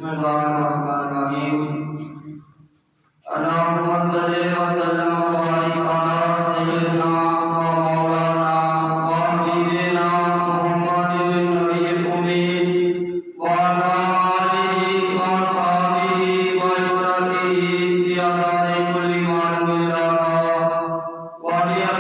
بسم اللہ الرحمن الرحیم اللہم صلی وسلم وبارک علی سیدنا و مولانا و حبیبنا محمد النبی الامین وعلی آلہ و اصحابہ و ذریہ فی عدد کل معلوم اللہ وفی عدد ملکہ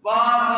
وانشاء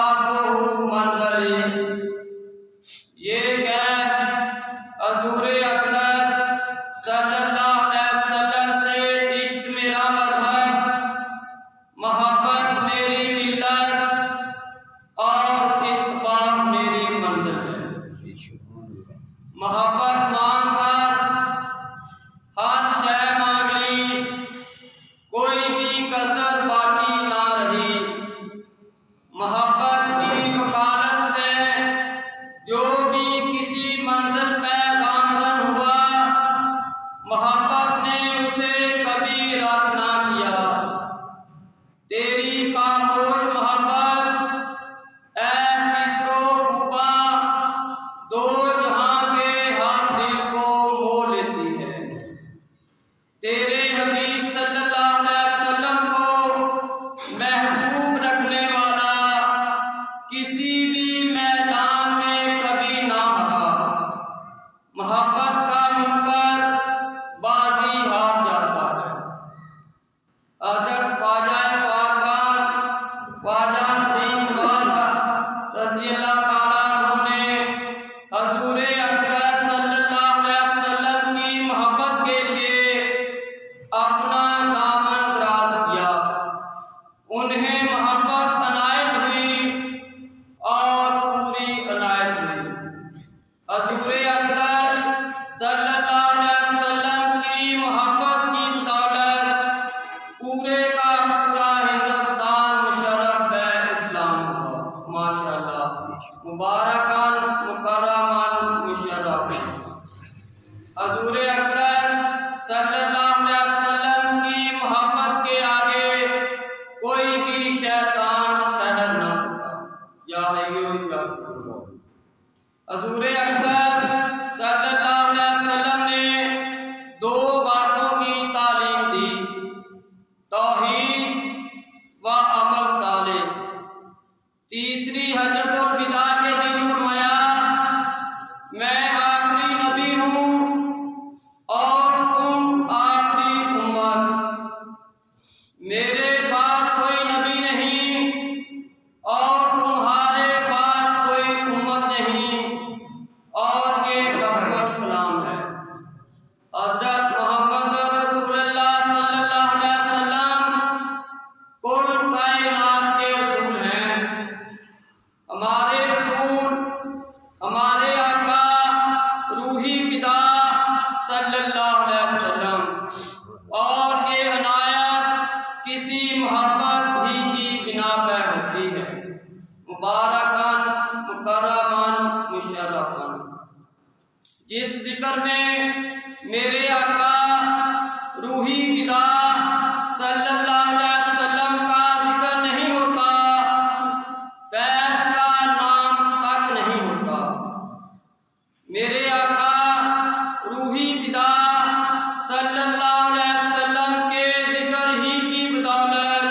نفسکہ وزینت عرشکہ حضور اقدس صلی اللہ علیہ وسلم نے دو باتوں کی تعلیم دی، توحید و عمل صالح۔ تیسری حجت الوداع کے دن فرمایا، میں آخری نبی ہوں صلی اللہ علیہ وسلم، اور یہ عنایت کسی محبت ہی کی بنا پر ہوتی ہے، مبارکاً مکرماً مشرفاً۔ جس ذکر میں میرے آقا روحی فدا صلی اللہ علیہ وسلم کا ذکر نہیں ہوتا، فیض کا نام تک نہیں ہوتا۔ میرے آقا روحی فدا صلی اللہ علیہ وسلم کے ذکر ہی کی بدولت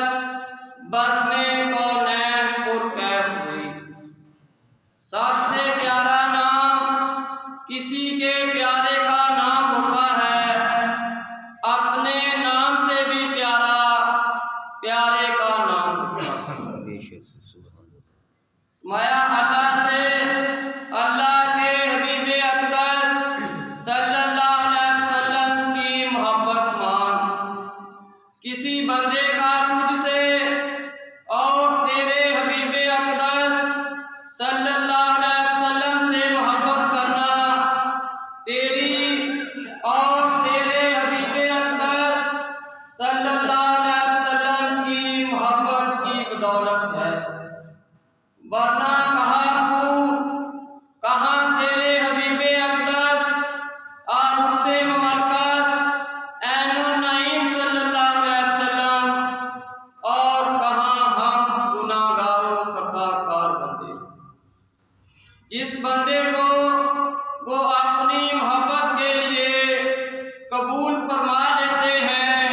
بزم کونین پرکیف ہوئی۔ سب سے پیارا نام کسی کے پیارے کا نام ہوتا ہے، اپنے نام سے بھی پیارا پیارے کا نام ہوتا ہے۔ مایا اللہ سے اللہ کے حبیب اقدس صلی اللہ علیہ وسلم کی محبت مانگ، کسی بندے کا تجھ سے اور تیرے حبیب اقدس صلی اللہ علیہ وسلم سے محبت کرنا تیری اور تیرے حبیب اقدس صلی اللہ علیہ وسلم کی محبت کی بدولت ہے، ورنہ کہاں تیرے حبیب اقدس عروس مملکت عین النعیم صلی اللہ علیہ وسلم، اور کہاں ہم گناہ گاروں خطاکار بندے۔ جس بندے کو وہ اپنی محبت کے لیے قبول فرما لیتے ہیں،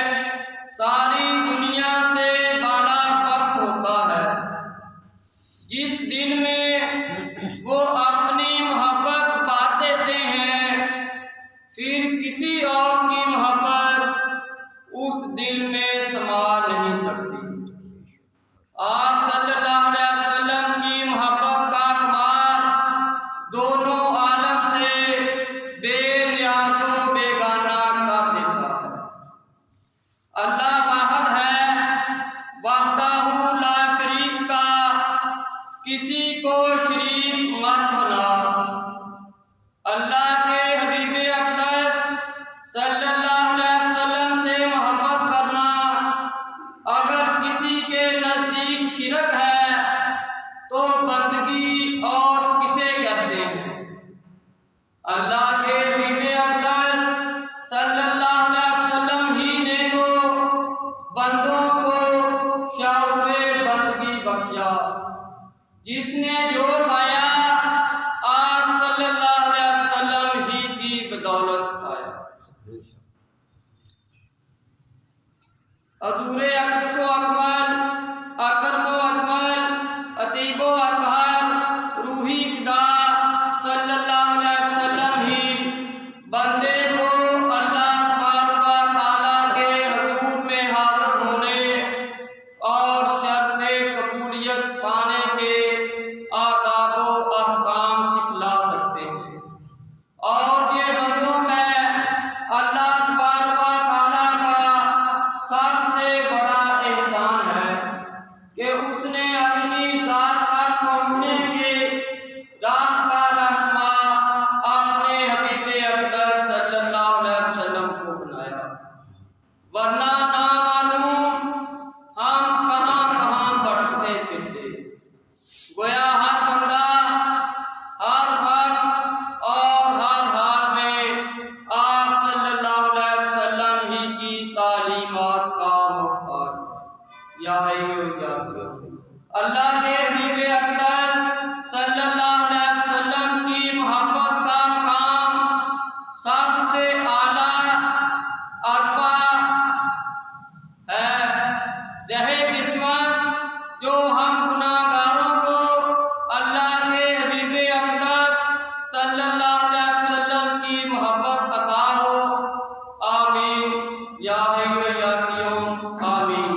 ساری دنیا سے بالا وقت ہوتا ہے۔ جس دن میں وہ اپنی محبت بانٹ دیتے ہیں، پھر کسی اور کی محبت اس دل میں سما نہیں سکتی۔ آپ صلی اللہ علیہ وسلم کی محبت کا کمال دونوں عالم سے بے نیاز و بیگانہ کر دیتا ہے۔ اللہ واحد ہے، وحدہ لا شریک کا، کسی کو شریک مت بنا۔ اللہ کے حبیب اقدس صلی اللہ علیہ وسلم سے محبت کرنا اگر کسی کے نزدیک شرک ہے تو بندگی اور کسے کہتے ہیں؟ اللہ کے حبیب اقدس صلی اللہ علیہ وسلم ہی نے تو بندوں کو شعور بندگی بخشا، جس نے جو پایا آپ صلی اللہ علیہ وسلم ہی کی بدولت پایا۔ حضور اقدس و اکمل، اکرم و اجمل، اطیب و اطہر روحی فدا صلی اللہ علیہ وسلم ہی بندے کو اللہ تبارک و تعالیٰ کے حضور میں حاضر ہونے اور شرف قبولیت پانے کے آداب و احکام سکھلا سکتے ہیں، اور یہ بندوں میں اللہ تبارک و تعالیٰ کا سب سے بڑا احسان ہے کہ اس نے اپنی ذات تک پہنچنے کے راہ کا رہنما اپنے حبیب اقدس صلی اللہ علیہ وسلم کو بنایا، ورنہ نامعلوم ہم کہاں کہاں بھٹکتے پھرتے۔ گویا ہر بندہ ہر وقت اور ہر حال میں آپ صلی اللہ علیہ وسلم ہی کی تعلیمات کا محتاج۔ یا اللہ کے حبیب اقدس صلی اللہ علیہ وسلم کی محبت کا مقام سب سے اعلیٰ عرفہ ہے۔ زہے قسمت جو ہم گناہ گاروں کو اللہ کے حبیب اقدس صلی اللہ علیہ وسلم کی محبت عطا ہو۔ آمین یا حی یا قیوم، آمین۔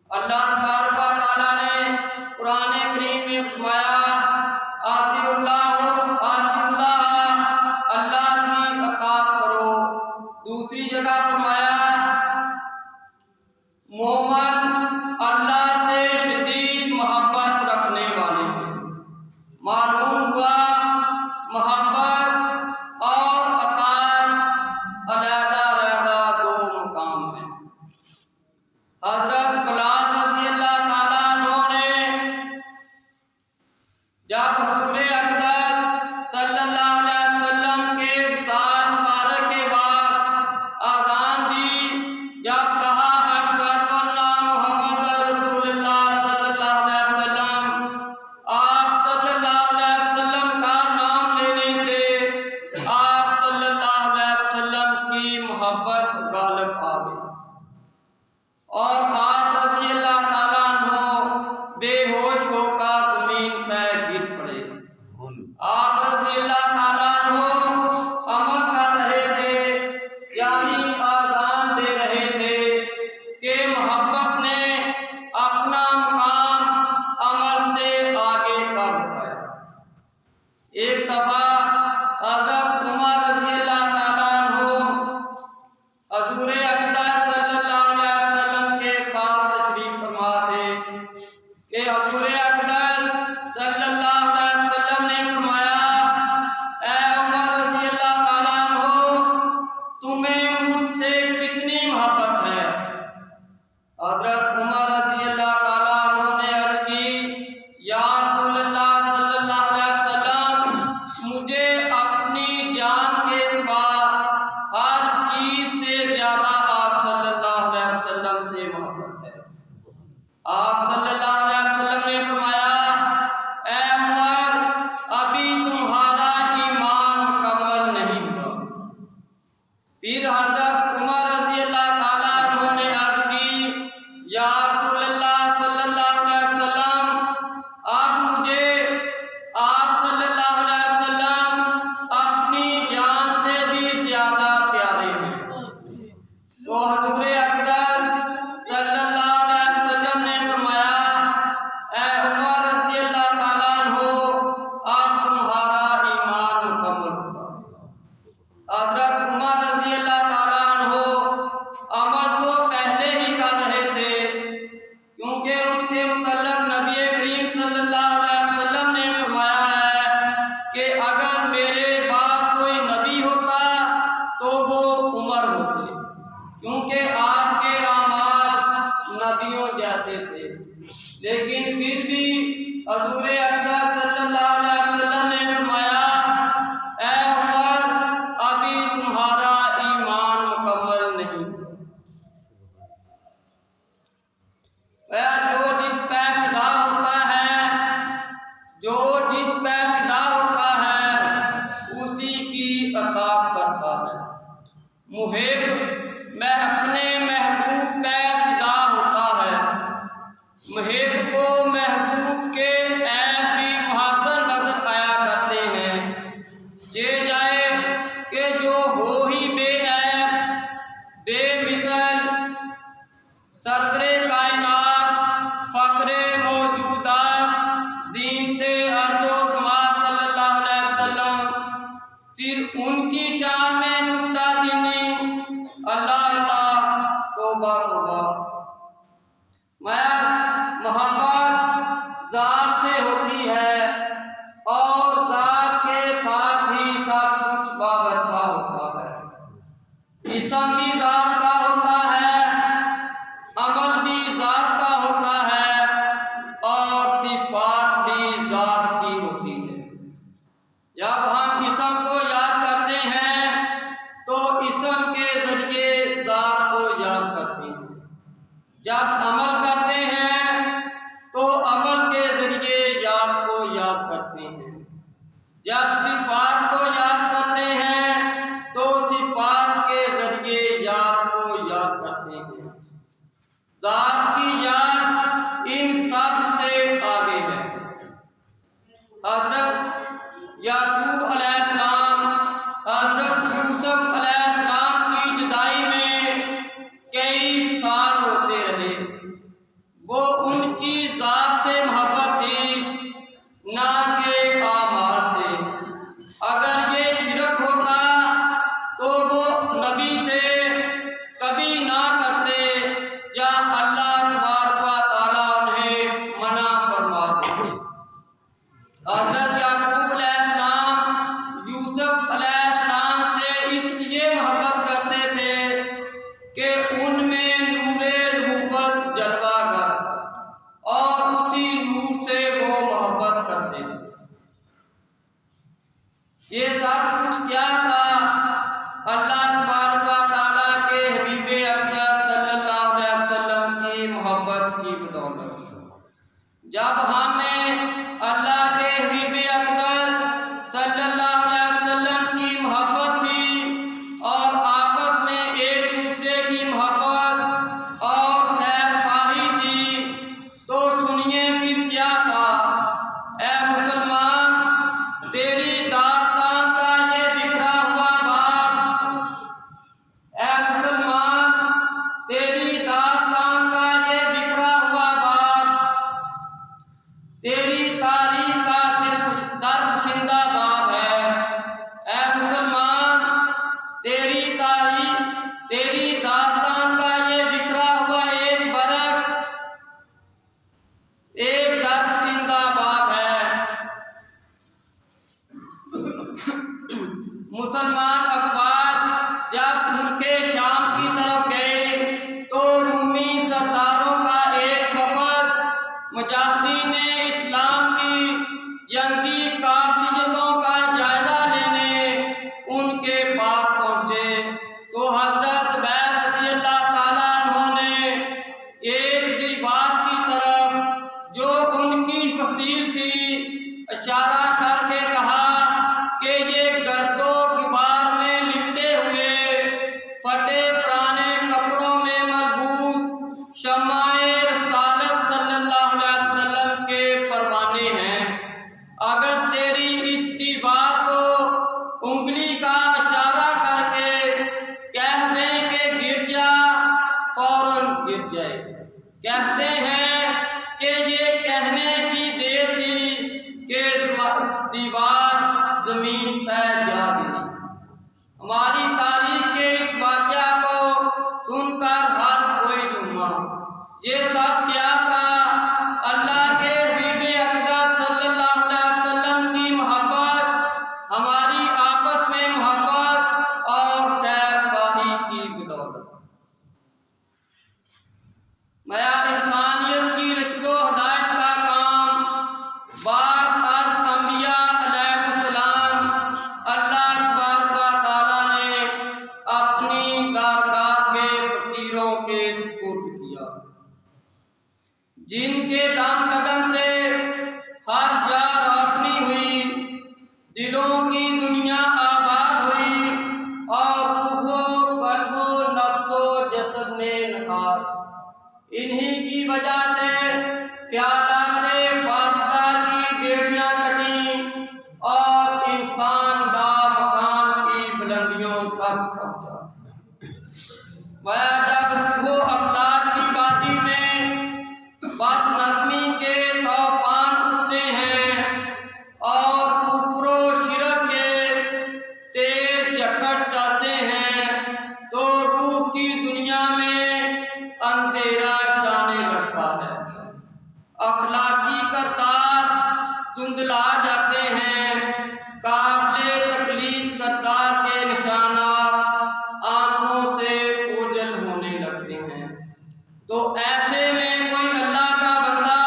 اللہ تبارک و تعالیٰ نے قرآن کریم میں فرمایا، آتی اللہ اللہ کی اطاعت کرو۔ دوسری جگہ فرمایا، مومن اللہ سے شدید محبت رکھنے والے ہیں۔ معلوم ہوا محبت اور اطاعت محبت غالب آ گئی اور آپ رضی اللہ تعالیٰ عنہ بے ہوش ہو کر زمین پہ گر پڑے۔ آپ رضی اللہ تعالیٰ عنہ عمل کر رہے تھے، یعنی آذان دے رہے تھے کہ محبت نے اپنا مقام عمل سے آگے کر دکھایا۔ ایک دفعہ حضرت عمر رضی اللہ تعالیٰ عنہ حضور اقدس صلی اللہ علیہ وسلم کے پاس تشریف فرما تھے کہ حضور اقدس صلی اللہ علیہ وسلم نے فرمایا، اے عمر رضی اللہ تعالیٰ عنہ، تمہیں مجھ سے کتنی محبت ہے؟ حضرت عمر رضی اللہ تعالیٰ عنہ نے عرض کی، یا رسول اللہ صلی اللہ علیہ وسلم، مجھے اپنی جان کے سوا ہر چیز سے زیادہ آپ صلی اللہ علیہ وسلم سے محبت ہے۔ آپ صلی اللہ علیہ وسلم نے فرمایا، اے عمر، ابھی تمہارا ایمان مکمل نہیں ہوا۔ پھر حضرت عمر رضی اللہ تعالیٰ عنہ نے عرض کی، یا رسول اللہ صلی اللہ علیہ وسلم، اب مجھے آپ صلی اللہ علیہ وسلم اپنی جان سے بھی زیادہ پیارے ہیں۔ تو حضور اقدس صلی اللہ علیہ وسلم نے فرمایا، اے عمر رضی اللہ تعالیٰ عنہ، اب تمہارا ایمان مکمل ہوا۔ حضرت عمر رضی اللہ تعالیٰ عنہ عمل تو پہلے ہی کر رہے تھے، کیونکہ ان کے متعلق نبی کریم صلی اللہ علیہ وسلم نے فرمایا ہے کہ اگر میرے بعد کوئی نبی ہوتا تو وہ عمر ہوتے، کیونکہ آپ کے اعمال نبیوں جیسے تھے۔ لیکن پھر بھی حضور اقدس صلی اللہ علیہ وسلم نے فرمایا، اے عمر، ابھی تمہارا ایمان مکمل نہیں ہوا۔ جو جس پہ فدا ہوتا ہے، جو جس پہ فدا ہوتا ہے، اسی کی اطاعت کرتا ہے۔ محب میں اپنے محبوب پہ فدا ہوتا ہے۔ محب کو محبوب کے عیب بھی محسن نظر آیا کرتے ہیں، یہ جائے کہ جو ہو ہی بے عیب، بے مثل، سرور کائنات، فخر موجودات، زینت ارض و سما صلی اللہ علیہ وسلم، پھر ان کی شان میں نکتہ چینی، اللہ اللہ، توبہ توبہ۔ محبت ذات سے ہوتی ہے اور ذات کے ساتھ ہی سب کچھ وابستہ ہوتا ہے۔ اسم بھی ذات کا ہوتا ہے، عمل بھی ذات کا ہوتا ہے، اور صفات بھی ذات کی ہوتی ہے۔ جب ہم اسم کو یاد کرتے ہیں تو اسم کے ذریعے ذات کو یاد کرتے ہیں۔ جب عمل کرتے ہیں تو عمل کے ذریعے یاد کو یاد کرتے ہیں۔ جب صفات کو یاد کرتے ہیں تو صفات کے ذریعے یاد کو یاد کرتے ہیں۔ ذات کی یاد ان سب سے آگے ہے۔ حضرت یعقوب علیہ السلام، حضرت یوسف علیہ السلام کی جدائی میں کئی سال روتے رہے۔ وہ ان کی ذات سے محبت تھی، نہ کہ اعمال سے۔ اگر یہ شرک ہوتا تو وہ نبی تھے، کبھی نہ کرتے، یا اللہ تبارک و تعالیٰ انہیں تیری داستان کا یہ بکھرا ہوا ایک برق، ایک درد زندہ باد ہے۔ مسلمان افواج جب ملک شام کی طرف گئے تو رومی سرداروں کا ایک وفد مجاہدین اسلام کی جنگی قابلیتوں کا جائزہ لینے ان کے پاس پہنچے تو حضرت زبیر رضی اللہ تعالیٰ عنہ نے ایک دیوار کی طرف جو ان کی فصیل تھی اشارہ کر کے کہا کہ یہ گرد و غبار میں لپٹے ہوئے پھٹے پرانے کپڑوں میں ملبوس شمع رسالت صلی اللہ علیہ وسلم کے پروانے ہیں۔ اگر تیری اس دیوار کو انگلی کا اشارہ کر کے کہہ دیں کہ گر جا، فوراً گر جائے۔ کہتے ہیں کہ یہ کہنے کی دیر تھی کہ دیوار زمین پہ جا گری۔ ہماری تاریخ کے اس واقعہ کو سن کر ہر کوئی جھوما۔ یہ سب کیا تھا؟ اللہ کے حبیب اقدس صلی اللہ علیہ وسلم کی محبت، ہماری آپس میں محبت اور خیر خواہی کی بدولت۔ میاں انسانیت کی رشد و ہدایت کا کام بعد از انبیاء علیہ السلام اللہ تبارک و تعالیٰ نے اپنی بارگاہ کے فقیروں کے سپرد کیا، جن کے دم قدم سے ہر جا روشنی ہوئی، دلوں کی دنیا آباد ہوئی اور روح و قلب و نفس و جسد میں نکھار۔ انہی کی وجہ سے خیالات فاسدہ کی بیڑیاں کٹیں اور انسان مقام کی بلندیوں تک پہنچا۔ جب روح و افلاک کی وادی میں بد نظمی کے طوفان اٹھتے ہیں اور کفر و شرک کے تیز جھکڑ چلتے ہیں تو روح کی دنیا میں اندھیرا چھانے لگتا ہے، اخلاقی کردار دھندلا جاتے ہیں، قابل تقلید کردار کے نشانات آنکھوں سے اوجھل ہونے لگتے ہیں۔ تو ایسے میں کوئی اللہ کا بندہ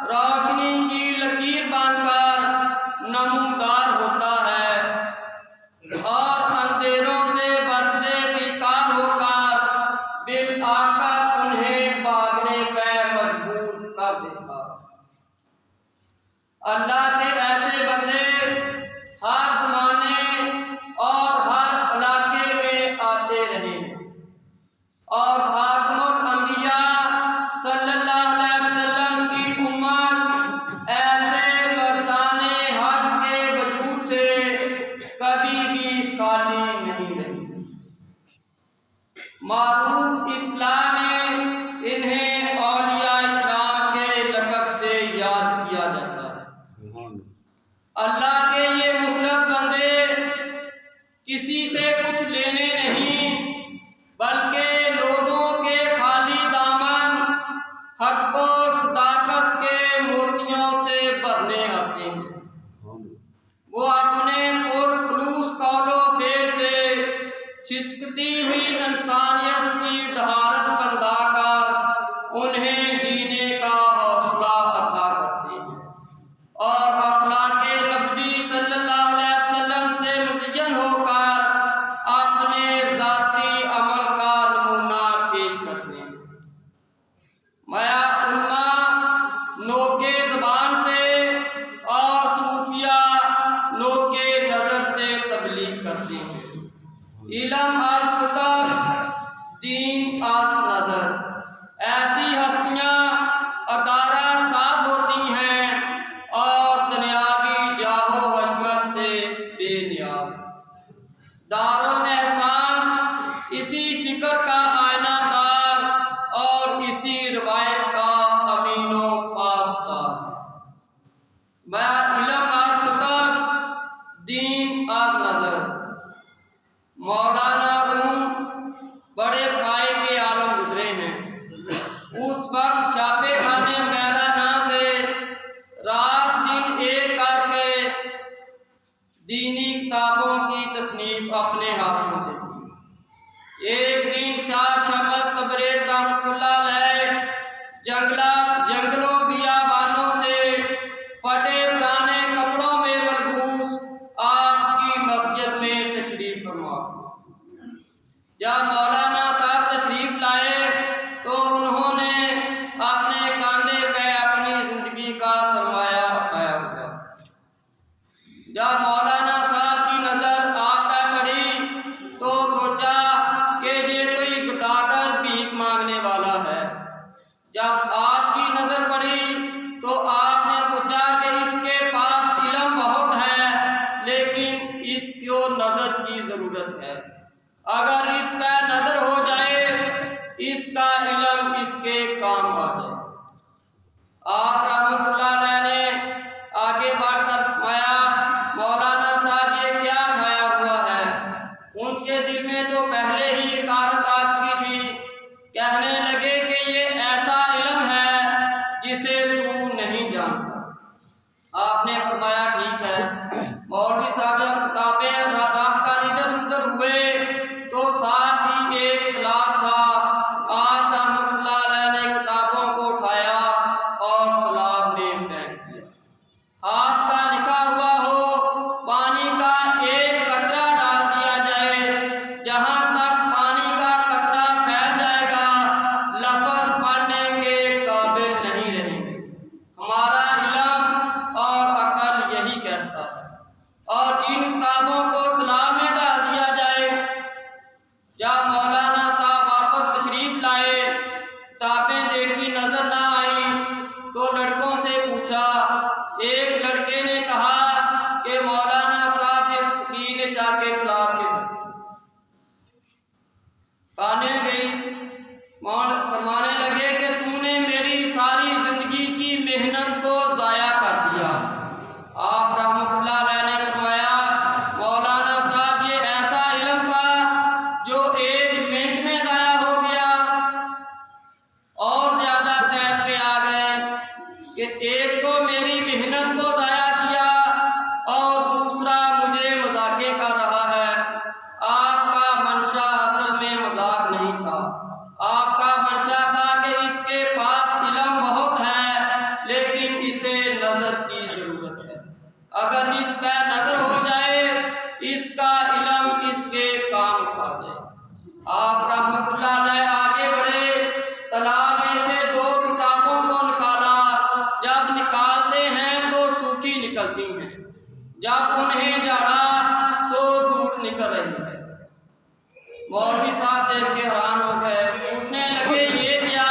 روشنی کی لکیر بن کر نمودار ہوتا ہے اور اندھیروں سے برسرے بیکار ہو کر بالآخر انہیں بھاگنے پہ مجبور کر دیتا۔ اللہ کے ایسے بندے ہر زمانے اور ہر علاقے میں آتے رہے اور خاتم الانبیاء صلی اللہ علیہ وسلم کی امت ایسے مردان حق کے وجود سے کبھی بھی خالی نہیں رہی۔ معروف اصطلاح میں انہیں اولیاء اکرام کے لقب سے یاد کیا جاتا ہے۔ اللہ کے یہ مخلص بندے کسی سے کچھ لینے نہیں بلکہ لوگوں کے خالی دامن حق و صداقت کے موتیوں سے بھرنے آتے ہیں۔ وہ اپنے پرخلوص قول و فعل سے سسکتی ہوئی انسانیت کی ڈھارس بندھا کر انہیں جینے کا حوصلہ عطا کرتے ہیں اور اخلاق نبی صلی اللہ علیہ وسلم سے مزین ہو کر اپنے ذاتی عمل کا نمونہ پیش کرتے ہیں۔ میاں علماء نوکے زبان سے اور صوفیہ نوکے نظر سے تبلیغ کرتے ہیں۔ علم از کتب، دین از نظر، ایسی ہستیاں ادارہ ساز ہوتی ہیں اور دنیاوی جاہ و حشمت سے بے نیاز۔ دارالاحسان اسی فکر کا آئینہ دار اور اسی روایت کا امین و پاسدار۔ علم از کتب، دین از نظر، مولانا لیکن شاہ شمس تبریز رحمۃ اللہ علیہ جنگلوں بیابانوں سے پھٹے پرانے کپڑوں میں ملبوس آپ کی مسجد میں تشریف فرما۔ جب مولانا صاحب تشریف لائے تو انہوں نے اپنے کاندھے پہ اپنی زندگی کا سرمایہ اٹھایا ہوا۔ جب مولانا صاحب کی نظر آپ پہ پڑی تو سوچا کہ یہ کوئی گداگر بھیک مانگنے والا ہے۔ جب آپ کی نظر پڑی تو آپ نے سوچا کہ اس کے پاس علم بہت ہے لیکن اس کو نظر کی ضرورت ہے۔ اگر اس پہ نظر ہو جائے اس کا علم اس کے کام آ جائے۔ آپ رحمۃ اللہ علیہ نے آگے بڑھ کر فرمایا مولانا صاحب یہ کیا کھایا ہوا ہے؟ ان کے دل میں تو پہلے ہی حقارت آ چکی تھی۔ کہنے لگے کہ یہ ایسا علم ہے جسے تو نہیں جانتا۔ آپ نے فرمایا ٹھیک ہے۔ مولوی صاحب جب کتابیں راداب کا ادھر ادھر ہوئے تو ساتھ ہی ایک طلاق تھا۔ آپ رحمۃ اللہ علیہ نے کتابوں کو اٹھایا اور طلاق میں پھینک دیا۔ ہاتھ کا لکھا ہوا ہو پانی کا ایک قطرہ ڈال دیا جائے، جہاں تک پانی کا قطرہ پھیل جائے گا لفظ پڑھنے کے قابل نہیں رہیں گے۔ ہمارا علم اور عقل یہی کہتا ہے۔ اور ان کتابوں کو تالاب میں ڈال دیا جائے۔ جب مولانا صاحب واپس تشریف لائے کتابیں دیکھی نظر نہ آئیں تو لڑکوں سے پوچھا۔ ایک لڑکے نے کہا کہ مولانا صاحب اس فقیر نے چاہ کے تالاب کے ساتھ کھانے گئی۔ فرمانے لگے کہ تو نے میری ساری زندگی کی محنت کو ضائع کر دیا۔ آپ رحمۃ اللہ علیہ نے فرمایا مولانا صاحب یہ ایسا علم تھا جو ایک منٹ میں ضائع ہو گیا۔ اور زیادہ فیصلے آ گئے کہ ایک تو میری محنت کو ضائع کیا اور دوسرا مجھے مذاقے کر رہا ہے۔ آپ کا منشا اصل میں مذاق نہیں تھا۔ آپ کا منشا تھا کہ اس کے پاس علم بہت ہے لیکن اسے نظر کی ضرورت ہے۔ اگر اس پہ نظر ہو جائے اس کا علم اس کے کام آ جائے۔ آپ رحمۃ اللہ علیہ آگے بڑھے، تالاب میں سے 2 کتابوں کو نکالا۔ جب نکالتے ہیں تو سوکھی نکلتی ہیں، جب انہیں جاڑا تو دور نکل رہی ہے۔ مولوی صاحب دیکھ کے حیران ہو گئے، پوچھنے لگے یہ کیا؟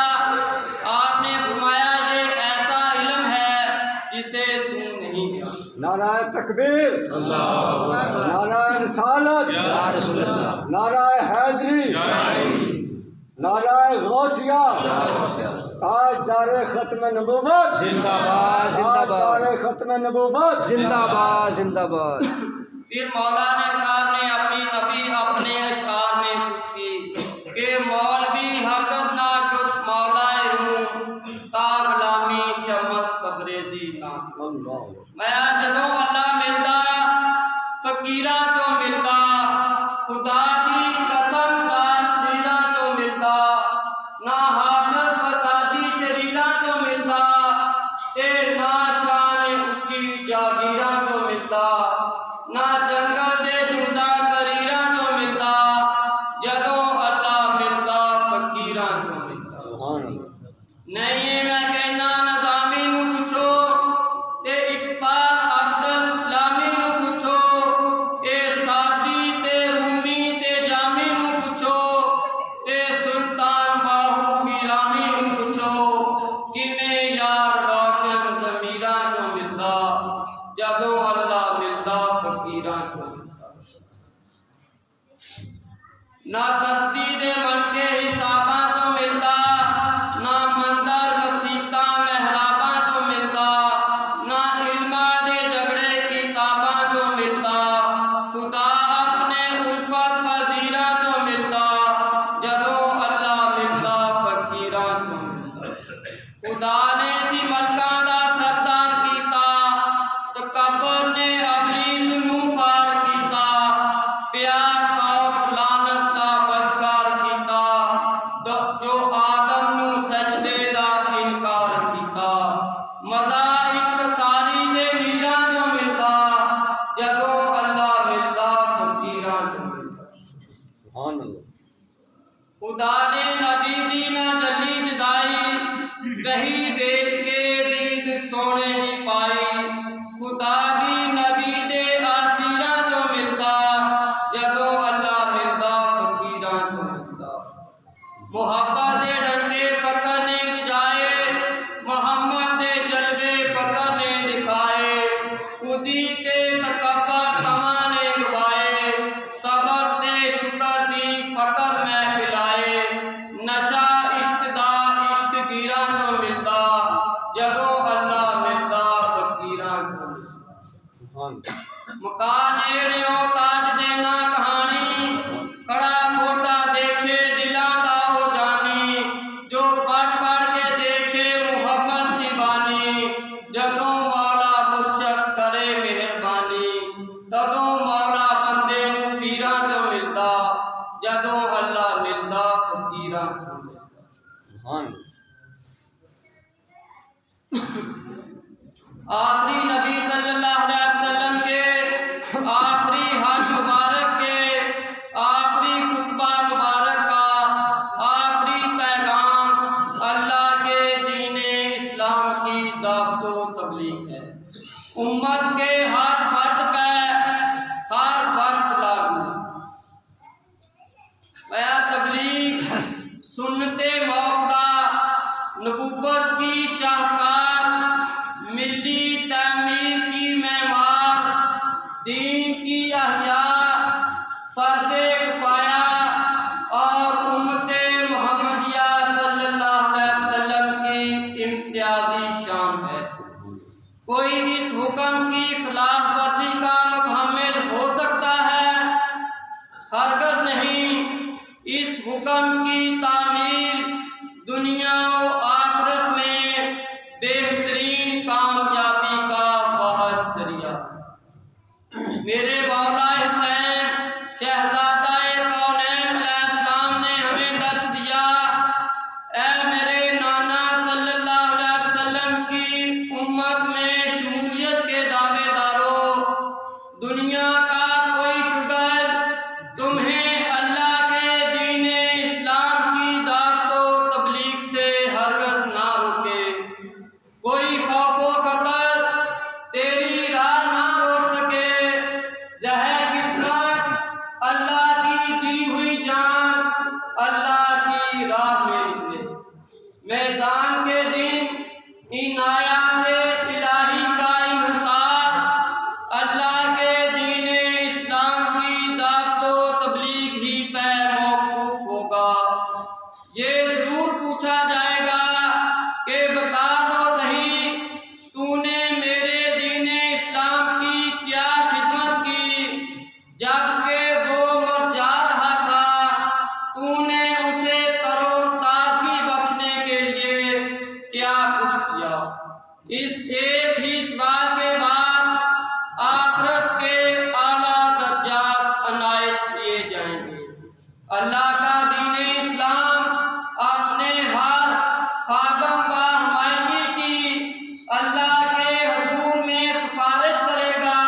آپ نے فرمایا یہ ایسا علم ہے جسے تم نہیں جانتا۔ نعرہ تکبیر، نعرہ رسالت، نعرہ حیدری، نعرہ غوثیہ، تاجدار ختم نبوت زندہ باد زندہ باد تاجدار ختم نبوت زندہ باد زندہ باد۔ پھر مولانا صاحب نے اپنی نفی اپنے اشعار میں کی کہ مولوی حقت نہ شد مولا روم تا غلامی شمس تبریزی نام۔ میں جدوں اللہ ملتا فقیراں تو ملتا، خدا دی قسم راجدیراں تو ملتا، نہ حاسد فسادی شریراں تو ملتا، تے نہ شان اچھی جاگیراں تو ملتا، نہ جنگل دے جھنڈا کریراں تو ملتا، جدوں اللہ ملتا خدا نے نبی دی نہ جلی جدائی کہی ویچ کے دید سونے نہیں پائی خدا بھی نبی دے آسیرہ جو ملتا جدوں اللہ ملتا فقیراں جو ملتا محبت دے ڈنگے فقر نے بجائے محمد دے جلوے فقر نے دکھائے خودی تے تکبر تماں نے گوائے صبر تے شکر دی فقر میں پلائے نشہ عشق دا عشق گیراں تو ملتا جدوں اللہ ملتا فقیراں کو ملتا مکان ایڑیوں تاج دینا کہانی کھڑا کھوٹا دیکھے دلاں دا ہو جانی جو پڑھ پڑھ کے دیکھے محمد دی بانی جدوں مولا مرشد کرے مہربانی تدوں مولا بندے نو پیراں تو ملتا جدوں اللہ ملتا فقیراں کو ملتا آخری نبی صلی اللہ علیہ وسلم کے آخری حج مبارک کے آخری خطبہ مبارک کا آخری پیغام اللہ کے دین اسلام کی دعوت و تبلیغ ہے امت کے ہر فرد پہ ہر وقت لاگو بیان تبلیغ سنت موقع نبوت کی شاہکار ملی تعمیر کی معمار دین کی احیاء فرض کفایہ اور امت محمدیہ صلی اللہ علیہ وسلم کی امتیازی شان ہے کوئی اس حکم کی خلاف ورزی کا متحمل ہو سکتا ہے ہرگز نہیں اس حکم کی تعمیل دنیا و آخرت میں بہترین کامیابی کا واحد ذریعہ میرے مولا حسین شہزادہ کونین علیہ السلام نے ہمیں درس دیا اے میرے نانا صلی اللہ علیہ وسلم کی امت میں شمولیت کے دعوے داروں دنیا کا کوئی شگر تمہیں اللہ کے دین اسلام کی دعوت و تبلیغ سے ہرگز نہ روکے کوئی خوف و خطر تیری راہ نہ روک سکے زہر قسمت اللہ کی دی ہوئی جان اللہ کی راہ میں نکلے میزان کے دن عنایات الہی کا انحصار اللہ کے دین اسلام کی دعوت و تبلیغ ہی پہ موقوف ہوگا یہ ضرور پوچھا جائے گا کہ بتا تو صحیح تو نے میرے دین اسلام کی کیا خدمت کی جب کہ وہ مر جا رہا تھا تو نے اسے تر و تازگی بخشنے کے لیے کیا کچھ کیا اس ایک ہی سوال کے بعد آخرت کے اعلیٰ درجات عنایت کیے جائیں گے اللہ کا دین اسلام اپنے ہر خادم و حمایتی کی اللہ کے حضور میں سفارش کرے گا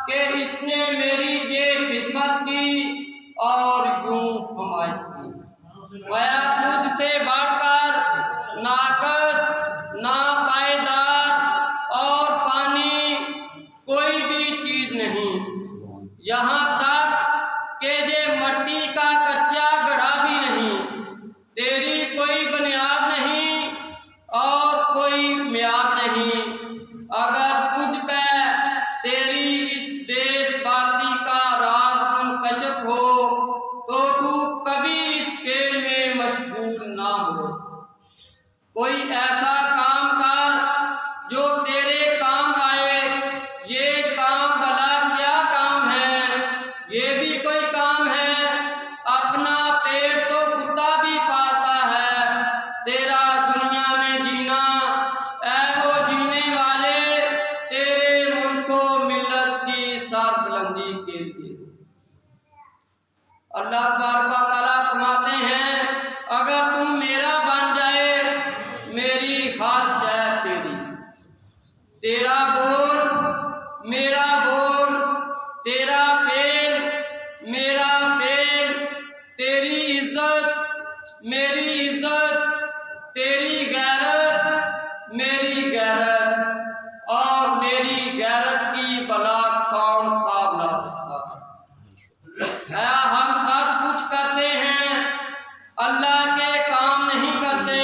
کہ اس نے میری یہ خدمت کی اور یوں حمایت کی میں تجھ سے بڑھ کر ناقص ناپائیدار اور فانی کوئی بھی چیز نہیں یہاں تک کہ یہ مٹی کا کچا گڑھا بھی نہیں تیری کوئی بنیاد نہیں اور کوئی میعاد نہیں اگر تجھ پہ تیری اس دیس باتی کا راز منکشف ہو تو کبھی اس کھیل میں مشغول نہ ہو کوئی ایسا کام کر جو تیرے کام آئے یہ کام بھلا کیا کام ہے یہ بھی کوئی کام ہے اپنا پیٹ تو کتا بھی پالتا ہے تیرا دنیا میں جینا اے وہ جینے والے تیرے ملک و ملت کی سر بلندی کے لیے اللہ تبارک و تعالیٰ فرماتے ہیں اگر تم میرا بن جائے میری میری عزت، تیری غیرت، میری غیرت، اور میری غیرت کی بلا کون قابل سکتا؟ ہم سب کچھ کرتے ہیں، اللہ کے کام نہیں کرتے،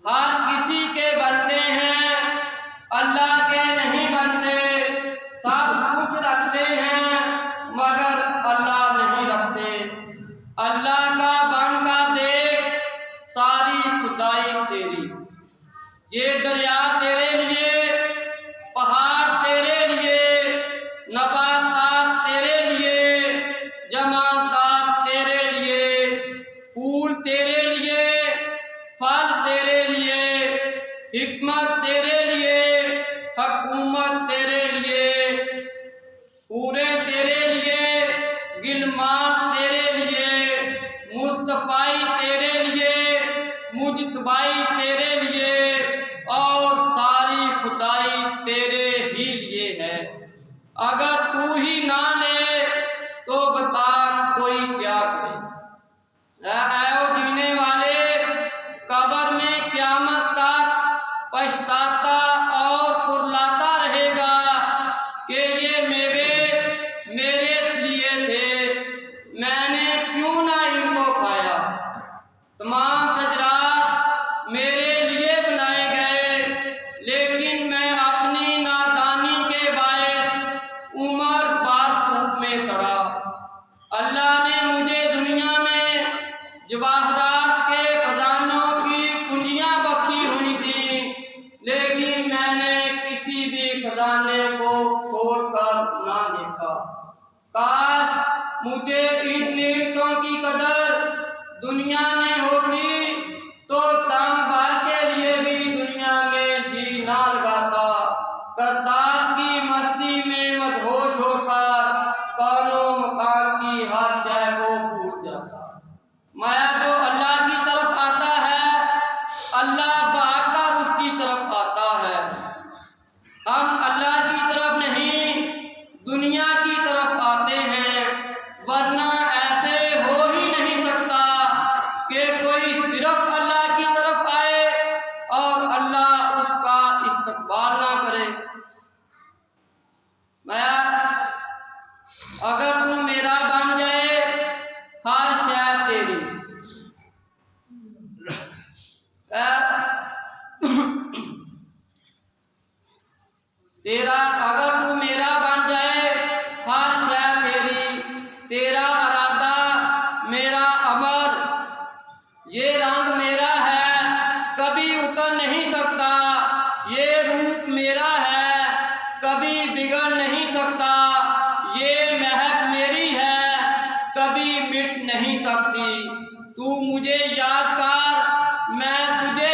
ہر کسی کے بنتے ہیں، اللہ کے نہیں بنتے، سب کچھ رکھتے ہیں مگر اللہ نہیں رکھتے۔ اللہ کا بن کر دیکھ، ساری خدائی تیری، یہ دریا تیرے لیے، پہاڑ تیرے لیے، نباتات تیرے لیے، جماعتات تیرے لیے، پھول تیرے لیے، پھل تیرے لیے، حکمت تیرے لیے، حکومت تیرے لیے، پورے تیرے لیے، گلمان تیرے لیے، مصطفی تیرے لیے، مجتبی تیرے لیے، اور ساری خدائی تیرے ہی لیے ہے۔ اگر تو ہی نہ لے تو بتا کوئی کیا کرے؟ اے او جینے والے، قبر میں قیامت تک پچھتاتا اور کھرلاتا رہے گا کہ یہ میوے میرے لیے تھے، میں نے کیوں نہ ان کو کھایا؟ تمام شجرات میرے لیے بنائے گئے، لیکن میں اپنی نادانی کے باعث عمر بھر دھوپ میں سڑا۔ اللہ نے مجھے دنیا میں جواہرات کے خزانوں کی کنجیاں بخشی ہوئی تھیں، لیکن میں نے کسی بھی خزانے کو کھول کر نہ دیکھا۔ کاش مجھے ان نعمتوں کی قدر دنیا میں ہوتی تو دم بھر کے لیے بھی دنیا میں جی نہ لگاتا، کرتار کی مستی میں مدہوش ہو کر کون و مکان کی ہر شے کو بھول جاتا۔ مایا جو اللہ کی طرف آتا ہے، اللہ بھاگ کر اس کی طرف آتا ہے۔ ہم اللہ کی طرف نہیں، دنیا کی طرف آتے ہیں، ورنہ ایسے ہو ہی نہیں سکتا کہ کوئی صرف اللہ کی طرف آئے اور اللہ اس کا استقبال نہ کرے۔ مایا اگر تو میرا بن جائے، ہر شے تیری، اگر تو میرا بن جائے، ہر شے تیری، تیرا ارادہ میرا امر، یہ رنگ میرا ہے کبھی اتر نہیں سکتا، یہ روپ میرا ہے کبھی بگڑ نہیں سکتا، یہ مہک میری ہے کبھی مٹ نہیں سکتی۔ تو مجھے یاد کر، میں تجھے